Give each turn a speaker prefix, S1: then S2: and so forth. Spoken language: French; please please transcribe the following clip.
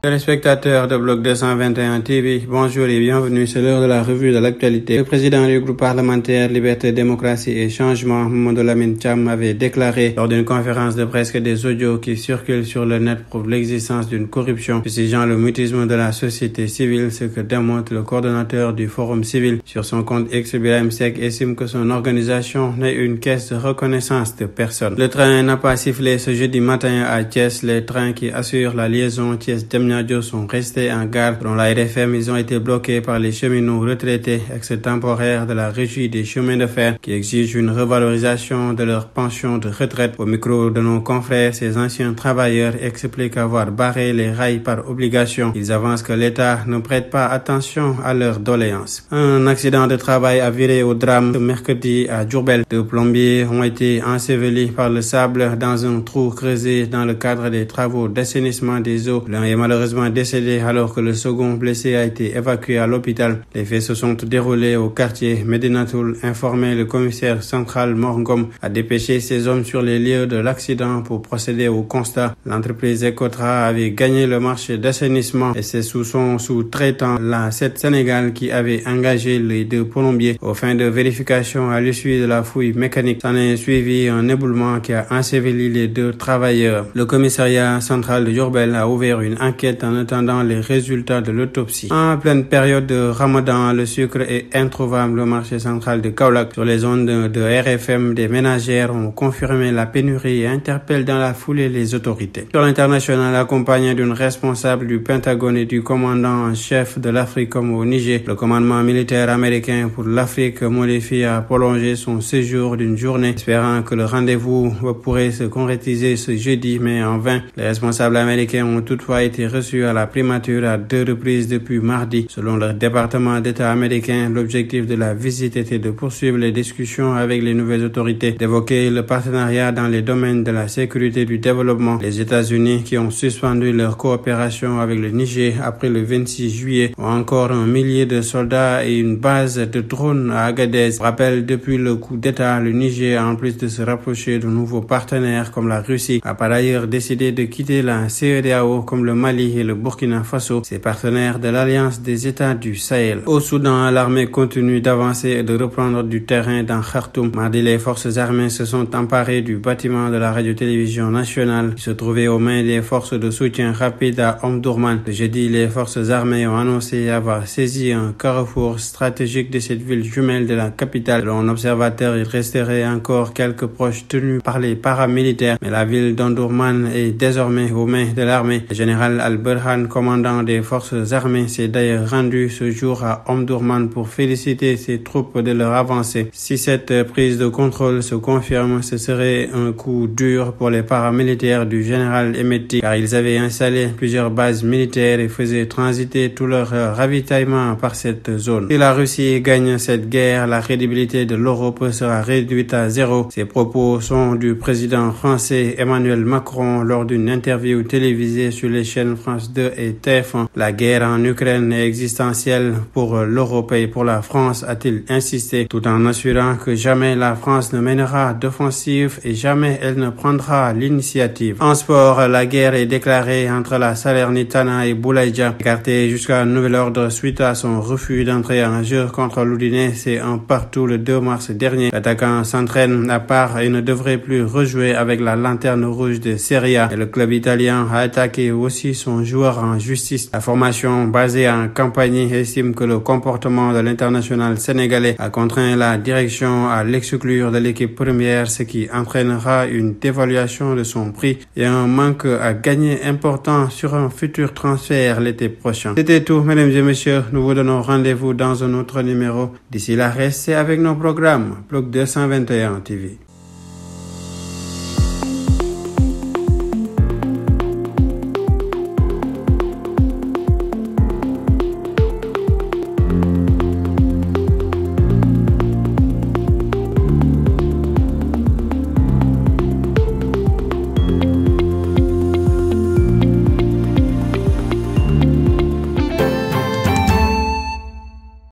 S1: Téléspectateurs de Bloc 221 TV, bonjour et bienvenue, c'est l'heure de la revue de l'actualité. Le président du groupe parlementaire Liberté, Démocratie et Changement, Mamadou Lamine Thiam, avait déclaré lors d'une conférence de presse que des audios qui circulent sur le net prouvent l'existence d'une corruption, fustigeant le mutisme de la société civile, ce que démontre le coordonnateur du Forum civil. Sur son compte X, Birahim Seck estime que son organisation n'est une caisse de reconnaissance de personne. Le train n'a pas sifflé ce jeudi matin à Thiès. Les trains qui assurent la liaison Thiès-Diamniadio sont restés en gare. Selon la RFM, ils ont été bloqués par les cheminots retraités ex-temporaires de la régie des chemins de fer qui exigent une revalorisation de leur pension de retraite. Au micro de nos confrères, ces anciens travailleurs expliquent avoir barré les rails par obligation. Ils avancent que l'État ne prête pas attention à leurs doléances. Un accident de travail a viré au drame ce mercredi à Diourbel. Deux plombiers ont été ensevelis par le sable dans un trou creusé dans le cadre des travaux d'assainissement des eaux. L'un est malheureusement décédé alors que le second blessé a été évacué à l'hôpital. Les faits se sont déroulés au quartier Médinatoul. Informé, le commissaire central Mor Ngom a dépêché ses hommes sur les lieux de l'accident pour procéder au constat. L'entreprise Ecotra avait gagné le marché d'assainissement et c'est sous son sous-traitant, la 7 Sénégal, qui avait engagé les deux plombiers aux fins de vérification à l'issue de la fouille mécanique. S'en est suivi un éboulement qui a enseveli les deux travailleurs. Le commissariat central de Diourbel a ouvert une enquête en attendant les résultats de l'autopsie. En pleine période de Ramadan, le sucre est introuvable au marché central de Kaolack. Sur les zones de RFM, des ménagères ont confirmé la pénurie et interpellent dans la foulée les autorités. Sur l'international, accompagné d'une responsable du Pentagone et du commandant en chef de l'Africom au Niger, le commandement militaire américain pour l'Afrique modifie a prolongé son séjour d'une journée, espérant que le rendez-vous pourrait se concrétiser ce jeudi, mais en vain. Les responsables américains ont toutefois été reçus à la primature à 2 reprises depuis mardi. Selon le département d'État américain, l'objectif de la visite était de poursuivre les discussions avec les nouvelles autorités, d'évoquer le partenariat dans les domaines de la sécurité et du développement. Les États-Unis, qui ont suspendu leur coopération avec le Niger après le 26 juillet, ont encore un millier de soldats et une base de drones à Agadez. Rappel, depuis le coup d'État, le Niger, en plus de se rapprocher de nouveaux partenaires comme la Russie, a par ailleurs décidé de quitter la CEDEAO comme le Mali et le Burkina Faso, ses partenaires de l'Alliance des États du Sahel. Au Soudan, l'armée continue d'avancer et de reprendre du terrain dans Khartoum. Mardi, les forces armées se sont emparées du bâtiment de la radio-télévision nationale qui se trouvait aux mains des forces de soutien rapide à Omdurman. Le jeudi, les forces armées ont annoncé avoir saisi un carrefour stratégique de cette ville jumelle de la capitale. Selon un observateur, il resterait encore quelques proches tenus par les paramilitaires, mais la ville d'Omdurman est désormais aux mains de l'armée. Le général Al-Burhan, commandant des forces armées, s'est d'ailleurs rendu ce jour à Omdurman pour féliciter ses troupes de leur avancée. Si cette prise de contrôle se confirme, ce serait un coup dur pour les paramilitaires du général Hemeti, car ils avaient installé plusieurs bases militaires et faisaient transiter tout leur ravitaillement par cette zone. Si la Russie gagne cette guerre, la crédibilité de l'Europe sera réduite à zéro. Ces propos sont du président français Emmanuel Macron lors d'une interview télévisée sur les chaînes France 2 et TF1. La guerre en Ukraine est existentielle pour l'Europe et pour la France, a-t-il insisté, tout en assurant que jamais la France ne mènera d'offensive et jamais elle ne prendra l'initiative. En sport, la guerre est déclarée entre la Salernitana et Boulaïdja. Écarté jusqu'à nouvel ordre suite à son refus d'entrer en jeu contre l'Udinese, c'est un partout le 2 mars dernier. L'attaquant s'entraîne à part et ne devrait plus rejouer avec la lanterne rouge de Serie A. Et le club italien a attaqué aussi son joueur en justice. La formation basée en Campanie estime que le comportement de l'international sénégalais a contraint la direction à l'exclure de l'équipe première, ce qui entraînera une dévaluation de son prix et un manque à gagner important sur un futur transfert l'été prochain. C'était tout, mesdames et messieurs. Nous vous donnons rendez-vous dans un autre numéro. D'ici là, restez avec nos programmes. Bloc 221 TV.